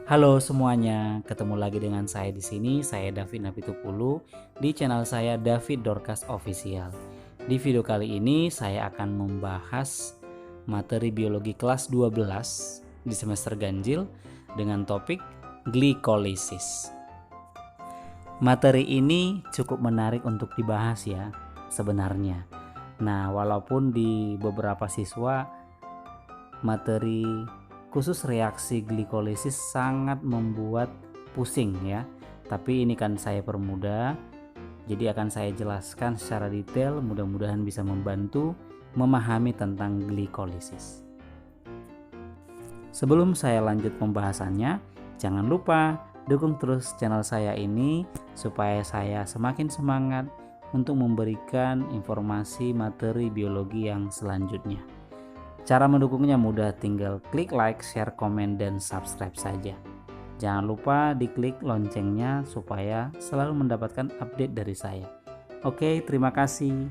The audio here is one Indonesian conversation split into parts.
Halo semuanya, ketemu lagi dengan saya di sini. Saya David Napitupulu di channel saya David Dorcas Official. Di video kali ini saya akan membahas materi biologi kelas 12 di semester ganjil dengan topik glikolisis. Materi ini cukup menarik untuk dibahas ya sebenarnya. Nah, walaupun di beberapa siswa materi khusus reaksi glikolisis sangat membuat pusing ya. Tapi ini kan saya permudah, jadi akan saya jelaskan secara detail, mudah-mudahan bisa membantu memahami tentang glikolisis. Sebelum saya lanjut pembahasannya, jangan lupa dukung terus channel saya ini supaya saya semakin semangat untuk memberikan informasi materi biologi yang selanjutnya. Cara mendukungnya mudah, tinggal klik like, share, komen, dan subscribe saja. Jangan lupa diklik loncengnya supaya selalu mendapatkan update dari saya. Oke, terima kasih.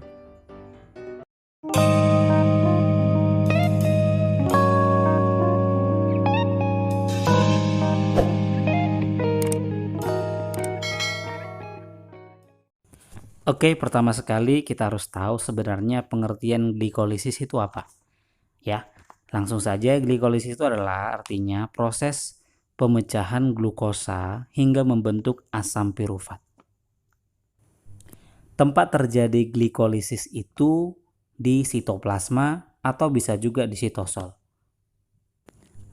Oke, pertama sekali kita harus tahu sebenarnya pengertian glikolisis itu apa. Ya, langsung saja glikolisis itu adalah artinya proses pemecahan glukosa hingga membentuk asam pirufat. Tempat terjadi glikolisis itu di sitoplasma atau bisa juga di sitosol.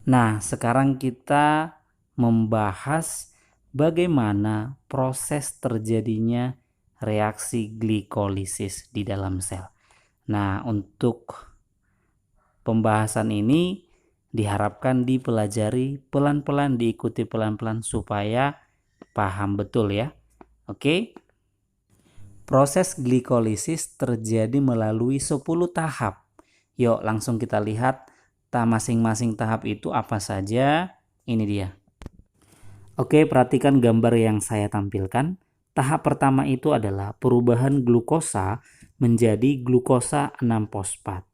Nah, sekarang kita membahas bagaimana proses terjadinya reaksi glikolisis di dalam sel. Nah, untuk pembahasan ini diharapkan dipelajari pelan-pelan, diikuti pelan-pelan supaya paham betul ya. Oke. Proses glikolisis terjadi melalui 10 tahap. Yuk langsung kita lihat masing-masing tahap itu apa saja. Ini dia. Oke, perhatikan gambar yang saya tampilkan. Tahap pertama itu adalah perubahan glukosa menjadi glukosa 6-fosfat.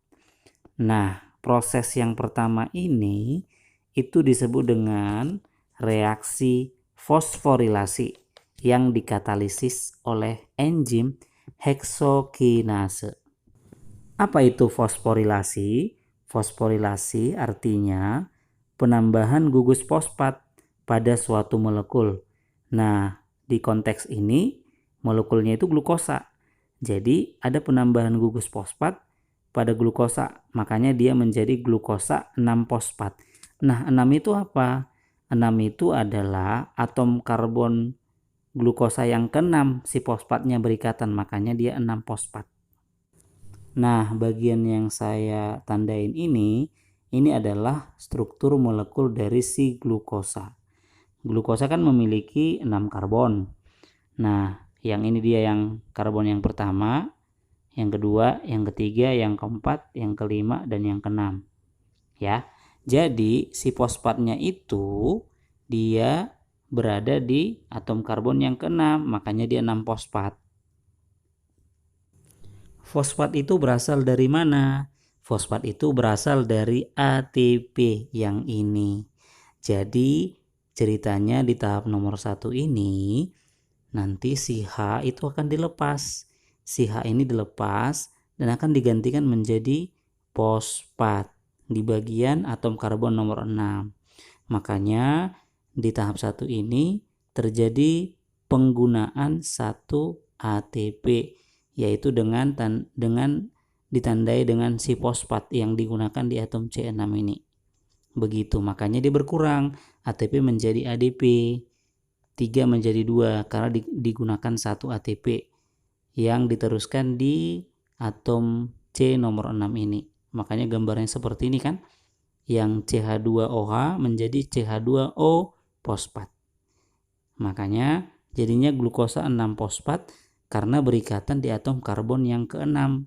Nah, proses yang pertama ini itu disebut dengan reaksi fosforilasi yang dikatalisis oleh enzim heksokinase. Apa itu fosforilasi? Fosforilasi artinya penambahan gugus fosfat pada suatu molekul. Nah, di konteks ini molekulnya itu glukosa. Jadi ada penambahan gugus fosfat pada glukosa, makanya dia menjadi glukosa 6-fosfat. Nah, 6 itu apa? 6 itu adalah atom karbon glukosa yang ke-6, si fosfatnya berikatan, makanya dia 6-fosfat. Nah, bagian yang saya tandain ini adalah struktur molekul dari si glukosa. Glukosa kan memiliki 6 karbon. Nah, yang ini dia yang karbon yang pertama, yang kedua, yang ketiga, yang keempat, yang kelima, dan yang keenam. Ya, jadi si fosfatnya itu dia berada di atom karbon yang keenam, makanya dia 6-fosfat. Fosfat itu berasal dari mana? Fosfat itu berasal dari ATP yang ini. Jadi ceritanya di tahap nomor 1 ini nanti si H itu akan dilepas. Si H ini dilepas dan akan digantikan menjadi fosfat di bagian atom karbon nomor 6. Makanya di tahap 1 ini terjadi penggunaan 1 ATP, yaitu dengan ditandai dengan si fosfat yang digunakan di atom C6 ini. Begitu, makanya dia berkurang, ATP menjadi ADP, 3 menjadi 2 karena digunakan 1 ATP yang diteruskan di atom C nomor 6 ini. Makanya gambarnya seperti ini kan, yang CH2OH menjadi CH2O fosfat. Makanya jadinya glukosa 6-fosfat karena berikatan di atom karbon yang ke-6.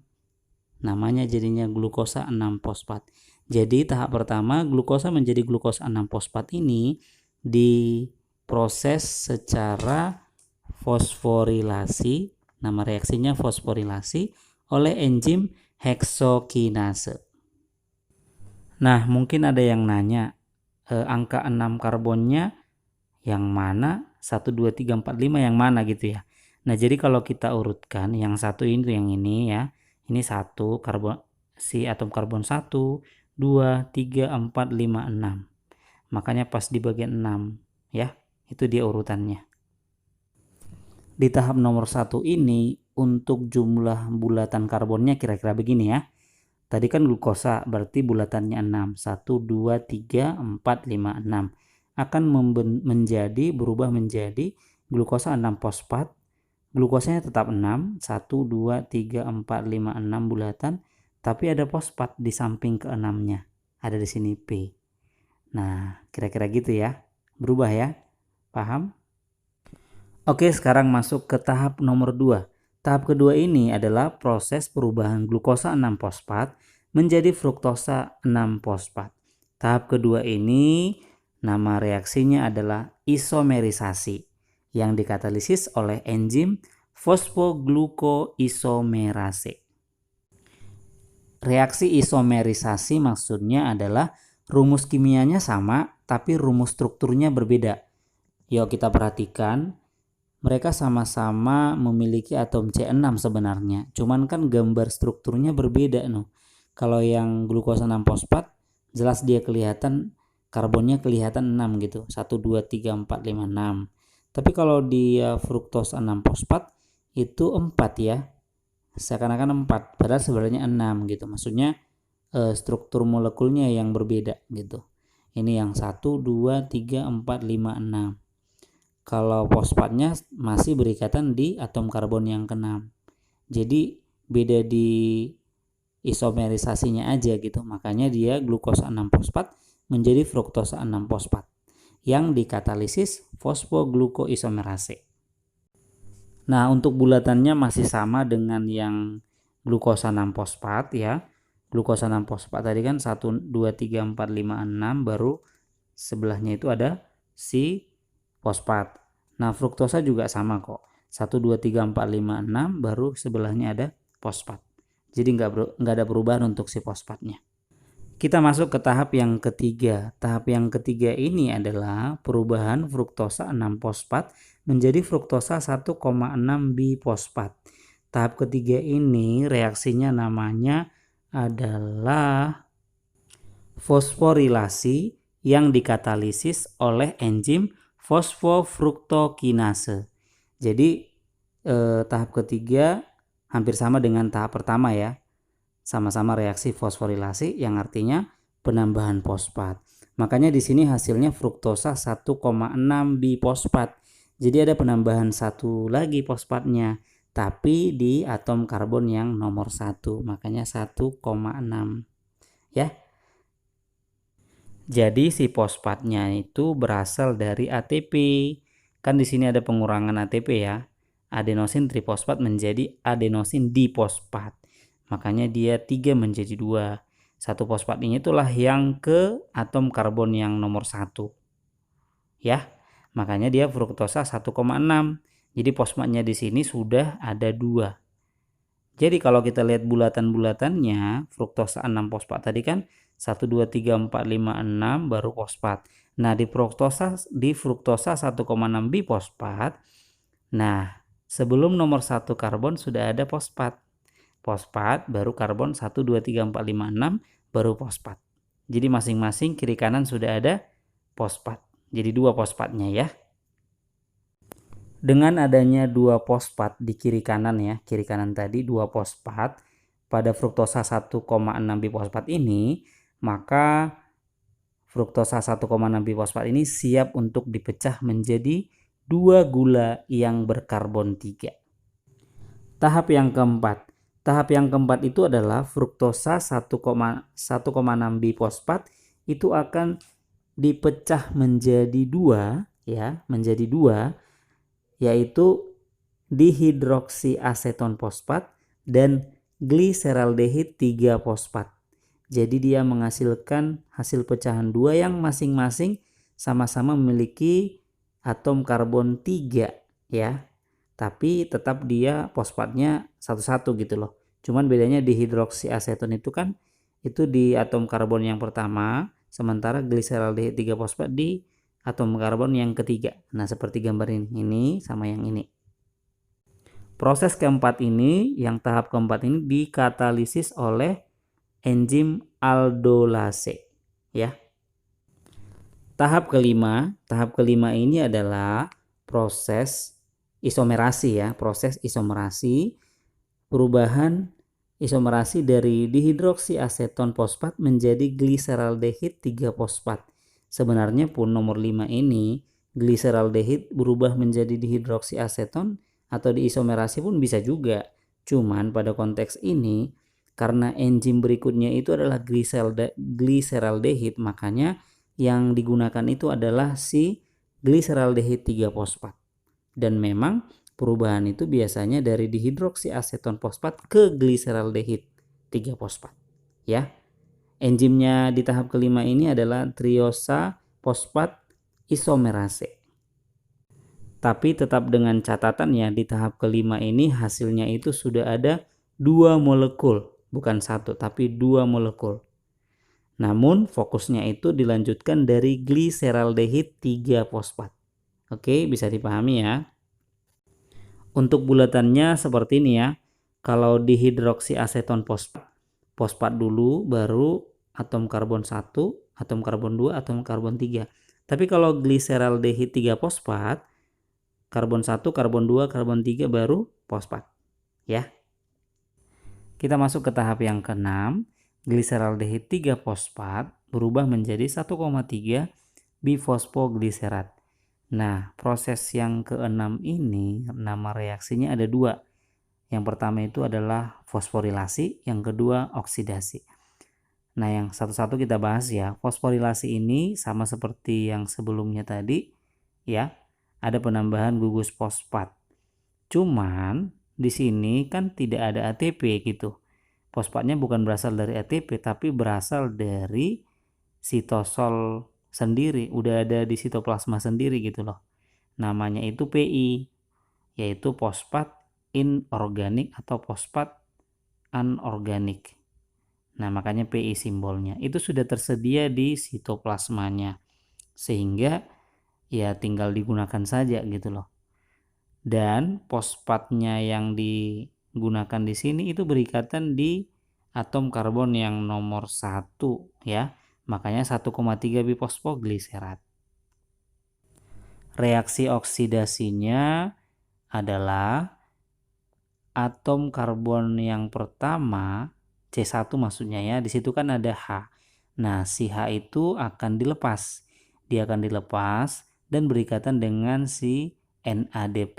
Namanya jadinya glukosa 6-fosfat. Jadi tahap pertama glukosa menjadi glukosa 6-fosfat ini diproses secara fosforilasi, nama reaksinya fosforilasi oleh enzim heksokinase. Nah, mungkin ada yang nanya, angka 6 karbonnya yang mana, 1, 2, 3, 4, 5 yang mana gitu ya. Nah, jadi kalau kita urutkan yang satu ini yang ini ya. Ini satu karbon si atom karbon 1, 2, 3, 4, 5, 6. Makanya pas di bagian 6 ya. Itu dia urutannya. Di tahap nomor 1 ini untuk jumlah bulatan karbonnya kira-kira begini ya. Tadi kan glukosa berarti bulatannya 6. 1, 2, 3, 4, 5, 6. Akan berubah menjadi glukosa 6 fosfat. Glukosanya tetap 6. 1, 2, 3, 4, 5, 6 bulatan. Tapi ada fosfat di samping ke-6-nya. Ada di sini P. Nah, kira-kira gitu ya. Berubah ya. Paham? Oke, sekarang masuk ke tahap nomor 2. Tahap kedua ini adalah proses perubahan glukosa 6 fosfat menjadi fruktosa 6 fosfat. Tahap kedua ini nama reaksinya adalah isomerisasi yang dikatalisis oleh enzim fosfoglukoisomerase. Reaksi isomerisasi maksudnya adalah rumus kimianya sama tapi rumus strukturnya berbeda. Yuk kita perhatikan. Mereka sama-sama memiliki atom C6 sebenarnya. Cuman kan gambar strukturnya berbeda no. Kalau yang glukosa 6 fosfat jelas dia kelihatan karbonnya kelihatan 6 gitu. 1 2 3 4 5 6. Tapi kalau dia fruktosa 6 fosfat itu 4 ya. Seakan-akan 4 padahal sebenarnya 6 gitu. Maksudnya struktur molekulnya yang berbeda gitu. Ini yang 1 2 3 4 5 6. Kalau fosfatnya masih berikatan di atom karbon yang ke-6. Jadi beda di isomerisasinya aja gitu. Makanya dia glukosa 6 fosfat menjadi fruktosa 6 fosfat yang dikatalisis fosfoglukoisomerase. Nah, untuk bulatannya masih sama dengan yang glukosa 6 fosfat ya. Glukosa 6 fosfat tadi kan 1 2 3 4 5 6 baru sebelahnya itu ada si fosfat. Nah, fruktosa juga sama kok. 1, 2, 3, 4, 5, 6 baru sebelahnya ada fosfat. Jadi nggak ada perubahan untuk si fosfatnya. Kita masuk ke tahap yang ketiga. Tahap yang ketiga ini adalah perubahan fruktosa 6 fosfat menjadi fruktosa 1,6 bifosfat. Tahap ketiga ini reaksinya namanya adalah fosforilasi yang dikatalisis oleh enzim fosfofruktokinase. Jadi tahap ketiga hampir sama dengan tahap pertama ya. Sama-sama reaksi fosforilasi yang artinya penambahan fosfat. Makanya di sini hasilnya fruktosa 1,6 bifosfat. Jadi ada penambahan satu lagi fosfatnya, tapi di atom karbon yang nomor 1. Makanya 1,6 ya. Jadi si fosfatnya itu berasal dari ATP. Kan di sini ada pengurangan ATP ya. Adenosin trifosfat menjadi adenosin difosfat. Makanya dia 3 menjadi 2. Satu fosfat ini itulah yang ke atom karbon yang nomor 1. Ya. Makanya dia fruktosa 1,6. Jadi fosfatnya di sini sudah ada 2. Jadi kalau kita lihat bulatan-bulatannya, fruktosa 6 fosfat tadi kan 1, 2, 3, 4, 5, 6 baru fosfat. Nah, di fruktosa 1,6 bifosfat. Nah, sebelum nomor 1 karbon sudah ada fosfat. Fosfat baru karbon 1, 2, 3, 4, 5, 6 baru fosfat. Jadi masing-masing kiri kanan sudah ada fosfat. Jadi 2 fosfatnya ya. Dengan adanya 2 fosfat di kiri kanan ya, kiri kanan tadi 2 fosfat pada fruktosa 1,6 bifosfat ini, maka fruktosa 1,6 bifosfat ini siap untuk dipecah menjadi 2 gula yang berkarbon 3. Tahap yang keempat. Tahap yang keempat itu adalah fruktosa 1,6 bifosfat itu akan dipecah menjadi 2 ya, menjadi 2, yaitu dihidroksiaseton fosfat dan gliseraldehid 3 fosfat. Jadi dia menghasilkan hasil pecahan 2 yang masing-masing sama-sama memiliki atom karbon 3 ya. Tapi tetap dia fosfatnya satu-satu gitu loh. Cuman bedanya dihidroksiaseton itu kan itu di atom karbon yang pertama, sementara gliseraldehid 3 fosfat di atom karbon yang ketiga. Nah, seperti gambar ini sama yang ini. Proses keempat ini, yang tahap keempat ini dikatalisis oleh enzim aldolase, ya. Tahap kelima ini adalah proses isomerasi, ya, proses isomerasi, perubahan isomerasi dari dihidroksiaseton fosfat menjadi gliseraldehid 3-fosfat. Sebenarnya pun nomor 5 ini gliseraldehid berubah menjadi dihidroksiaseton atau diisomerasi pun bisa juga. Cuman pada konteks ini karena enzim berikutnya itu adalah gliseraldehid, makanya yang digunakan itu adalah si gliseraldehid 3-fosfat. Dan memang perubahan itu biasanya dari dihidroksiaseton fosfat ke gliseraldehid 3-fosfat, ya. Enzimnya di tahap kelima ini adalah triosa fosfat isomerase. Tapi tetap dengan catatan, ya, di tahap kelima ini hasilnya itu sudah ada 2 molekul, bukan 1 tapi 2 molekul. Namun fokusnya itu dilanjutkan dari gliseraldehid 3-fosfat. Oke, bisa dipahami, ya. Untuk bulatannya seperti ini, ya. Kalau dihidroksiaseton fosfat dulu, baru atom karbon 1, atom karbon 2, atom karbon 3. Tapi kalau gliseraldehid 3-fosfat, karbon 1, karbon 2, karbon 3 baru fosfat, ya. Kita masuk ke tahap yang ke-6. Gliseraldehid 3-fosfat berubah menjadi 1,3 bifosfogliserat. Nah, proses yang ke-6 ini nama reaksinya ada 2. Yang pertama itu adalah fosforilasi, yang kedua oksidasi. Nah, yang satu-satu kita bahas, ya. Fosforilasi ini sama seperti yang sebelumnya tadi, ya. Ada penambahan gugus fosfat. Cuman di sini kan tidak ada ATP gitu. Fosfatnya bukan berasal dari ATP tapi berasal dari sitosol sendiri, udah ada di sitoplasma sendiri gitu loh. Namanya itu PI, yaitu fosfat inorganik atau fosfat anorganik. Nah, makanya PI simbolnya. Itu sudah tersedia di sitoplasmanya. Sehingga ya tinggal digunakan saja gitu loh. Dan fosfatnya yang digunakan di sini itu berikatan di atom karbon yang nomor 1, ya. Makanya 1,3 bifosfogliserat. Reaksi oksidasinya adalah atom karbon yang pertama, C1 maksudnya, ya. Di situ kan ada H. Nah, si H itu akan dilepas. Dia akan dilepas dan berikatan dengan si NAD+.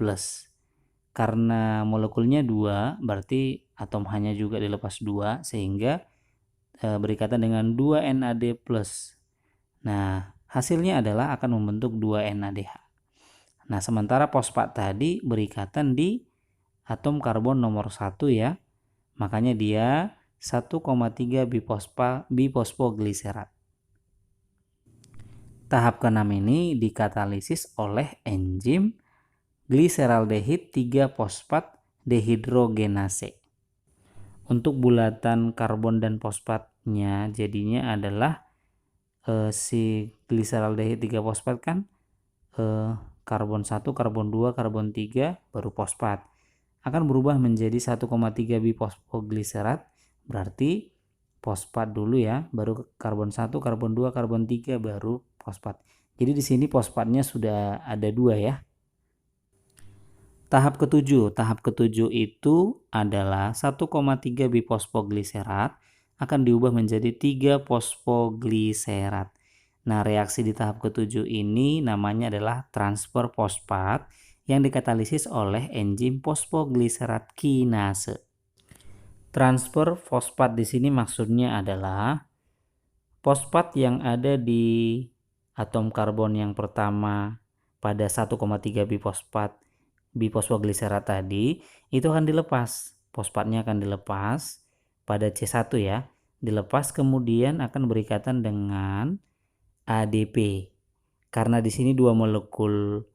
Karena molekulnya 2, berarti atom H-nya juga dilepas 2 sehingga berikatan dengan 2 NAD+. Nah, hasilnya adalah akan membentuk 2 NADH. Nah, sementara fosfat tadi berikatan di atom karbon nomor 1, ya. Makanya dia 1,3 bifosfogliserat. Tahap ke-6 ini dikatalisis oleh enzim gliseraldehid 3-fosfat dehidrogenase. Untuk bulatan karbon dan fosfatnya jadinya adalah si gliseraldehid 3-fosfat kan karbon 1, karbon 2, karbon 3 baru fosfat. Akan berubah menjadi 1,3 bifosfogliserat, berarti fosfat dulu, ya, baru karbon 1, karbon 2, karbon 3 baru fosfat. Jadi di sini fosfatnya sudah ada 2, ya. Tahap ketujuh itu adalah 1,3 bifosfogliserat akan diubah menjadi 3 fosfogliserat. Nah, reaksi di tahap ketujuh ini namanya adalah transfer fosfat yang dikatalisis oleh enzim fosfogliserat kinase. Transfer fosfat di sini maksudnya adalah fosfat yang ada di atom karbon yang pertama pada 1,3 bifosfogliserat tadi itu akan dilepas. Fosfatnya akan dilepas pada C1, ya. Dilepas kemudian akan berikatan dengan ADP. Karena di sini 2 molekul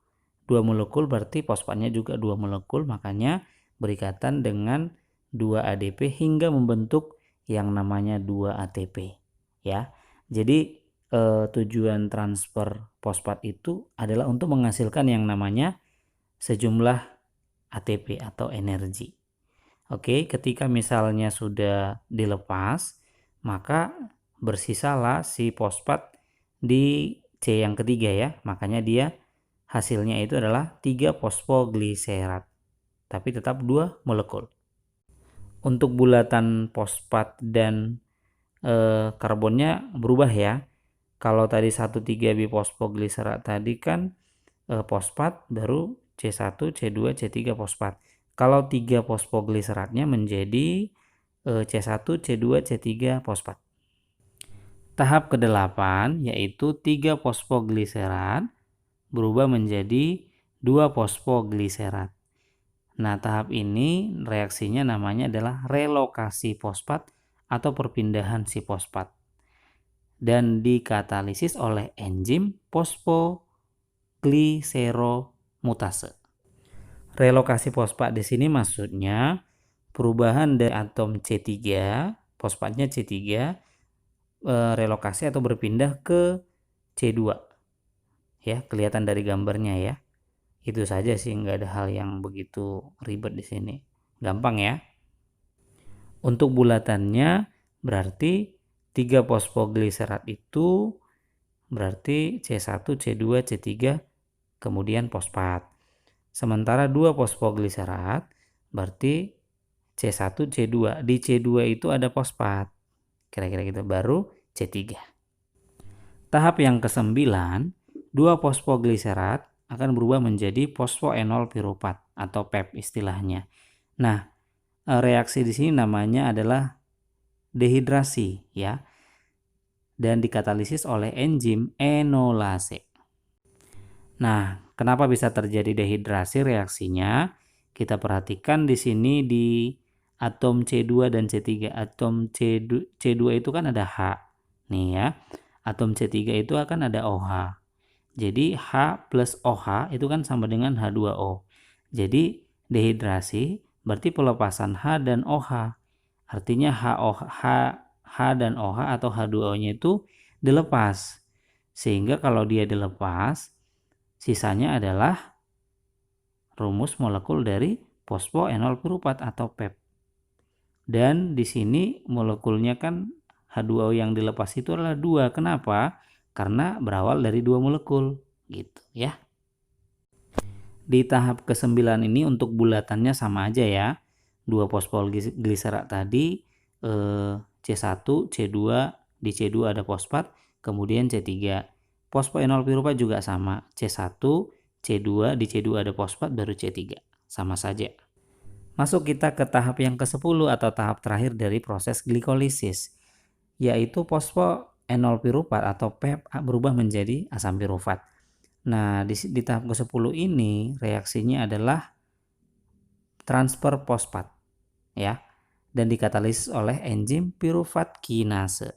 berarti fosfatnya juga 2 molekul, makanya berikatan dengan 2 ADP hingga membentuk yang namanya 2 ATP, ya. Jadi tujuan transfer fosfat itu adalah untuk menghasilkan yang namanya sejumlah ATP atau energi. Oke, ketika misalnya sudah dilepas, maka bersisalah si fosfat di C yang ketiga ya. Makanya dia hasilnya itu adalah 3 fosfogliserat, tapi tetap 2 molekul. Untuk bulatan fosfat dan karbonnya berubah ya. Kalau tadi 1,3 bifosfogliserat tadi kan fosfat, baru C1, C2, C3 fosfat. Kalau 3 fosfogliseratnya menjadi C1, C2, C3 fosfat. Tahap ke-8 yaitu 3 fosfogliserat berubah menjadi 2 fosfogliserat. Nah, tahap ini reaksinya namanya adalah relokasi fosfat atau perpindahan si fosfat dan dikatalisis oleh enzim fosfogliseromutase. Relokasi fosfat di sini maksudnya perubahan dari atom C3, fosfatnya C3, relokasi atau berpindah ke C2. Ya, kelihatan dari gambarnya ya. Itu saja sih, nggak ada hal yang begitu ribet di sini. Gampang ya. Untuk bulatannya berarti 3 fosfogliserat itu berarti C1, C2, C3 kemudian fosfat. Sementara 2 fosfogliserat berarti C1, C2. Di C2 itu ada fosfat. Kira-kira gitu, baru C3. Tahap yang ke-9, 2 fosfogliserat akan berubah menjadi fosfoenol piruvat atau PEP istilahnya. Nah, reaksi di sini namanya adalah dehidrasi ya. Dan dikatalisis oleh enzim enolase. Nah, kenapa bisa terjadi dehidrasi reaksinya? Kita perhatikan di sini di atom C2 dan C3. Atom C2 itu kan ada H. Nih ya. Atom C3 itu akan ada OH. Jadi H plus OH itu kan sama dengan H2O. Jadi dehidrasi berarti pelepasan H dan OH. Artinya H dan OH atau H2O-nya itu dilepas. Sehingga kalau dia dilepas, sisanya adalah rumus molekul dari fosfoenol piruvat atau PEP. Dan di sini molekulnya kan H2O yang dilepas itu adalah 2. Kenapa? Karena berawal dari 2 molekul gitu ya. Di tahap ke-9 ini untuk bulatannya sama aja ya. 2 fosfogliserat tadi C1, C2, di C2 ada fosfat, kemudian C3. Fosfoenol piruvat juga sama, C1, C2, di C2 ada fosfat, baru C3. Sama saja. Masuk kita ke tahap yang ke-10 atau tahap terakhir dari proses glikolisis, yaitu fosfoenol piruvat atau PEP berubah menjadi asam piruvat. Nah, di tahap ke-10 ini reaksinya adalah transfer fosfat ya, dan dikatalisis oleh enzim piruvat kinase.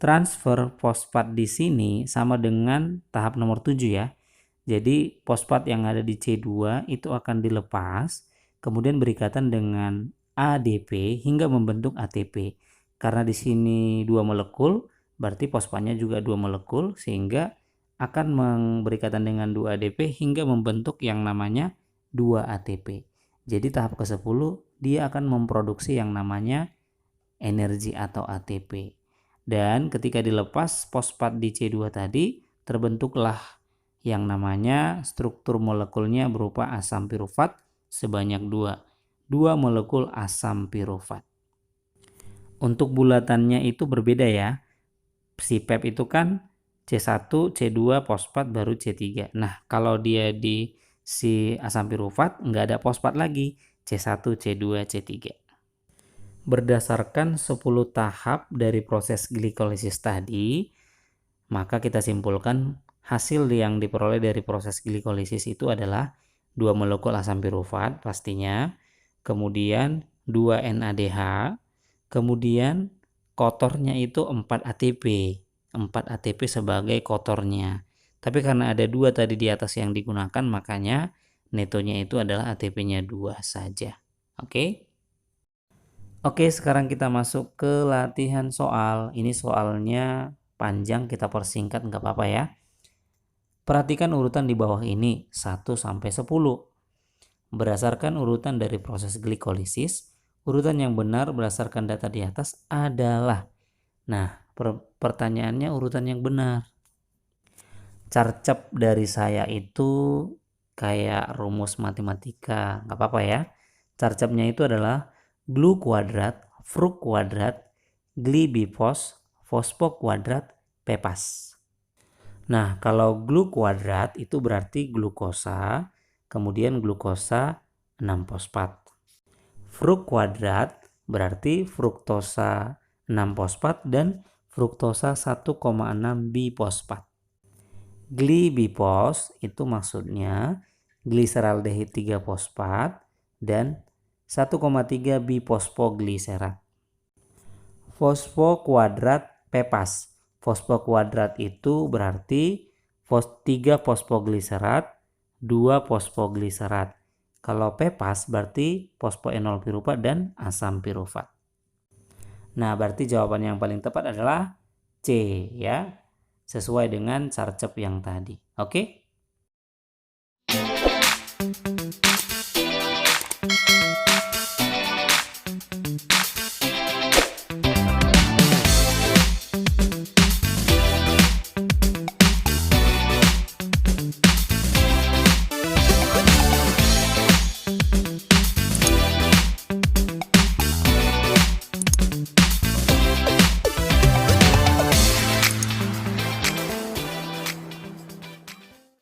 Transfer fosfat di sini sama dengan tahap nomor 7 ya. Jadi fosfat yang ada di C2 itu akan dilepas, kemudian berikatan dengan ADP hingga membentuk ATP. Karena di sini 2 molekul, berarti fosfatnya juga 2 molekul, sehingga akan berikatan dengan 2 ADP hingga membentuk yang namanya 2 ATP. Jadi tahap ke-10 dia akan memproduksi yang namanya energi atau ATP. Dan ketika dilepas fosfat di C2 tadi, terbentuklah yang namanya struktur molekulnya berupa asam piruvat sebanyak 2 molekul asam piruvat. Untuk bulatannya itu berbeda ya. Si PEP itu kan C1, C2 fosfat baru C3. Nah, kalau dia di si asam piruvat nggak ada fosfat lagi, C1, C2, C3. Berdasarkan 10 tahap dari proses glikolisis tadi, maka kita simpulkan hasil yang diperoleh dari proses glikolisis itu adalah 2 molekul asam piruvat pastinya, kemudian 2 NADH, kemudian kotornya itu 4 ATP. 4 ATP sebagai kotornya. Tapi karena ada 2 tadi di atas yang digunakan, makanya netonya itu adalah ATP-nya 2 saja. Oke? Oke, sekarang kita masuk ke latihan soal. Ini soalnya panjang kita persingkat nggak apa-apa ya. Perhatikan urutan di bawah ini 1 sampai 10. Berdasarkan urutan dari proses glikolisis, urutan yang benar berdasarkan data di atas adalah. Nah, pertanyaannya urutan yang benar. Carcep dari saya itu kayak rumus matematika, nggak apa-apa ya. Carcepnya itu adalah glu kuadrat, fruk kuadrat, glibipos, fosfo kuadrat, pepas. Nah, kalau glu kuadrat itu berarti glukosa, kemudian glukosa 6 fosfat. Fruk kuadrat berarti fruktosa 6 fosfat dan fruktosa 1,6 bifosfat. Glibipos itu maksudnya gliseraldehid 3 fosfat dan 1,3 bifosfogliserat. Fosfo kuadrat pepas. Fosfo kuadrat itu berarti 3 fosfogliserat, 2 fosfogliserat. Kalau pepas berarti fosfoenol piruvat dan asam pirufat. Nah, berarti jawaban yang paling tepat adalah C ya. Sesuai dengan carcep yang tadi. Oke?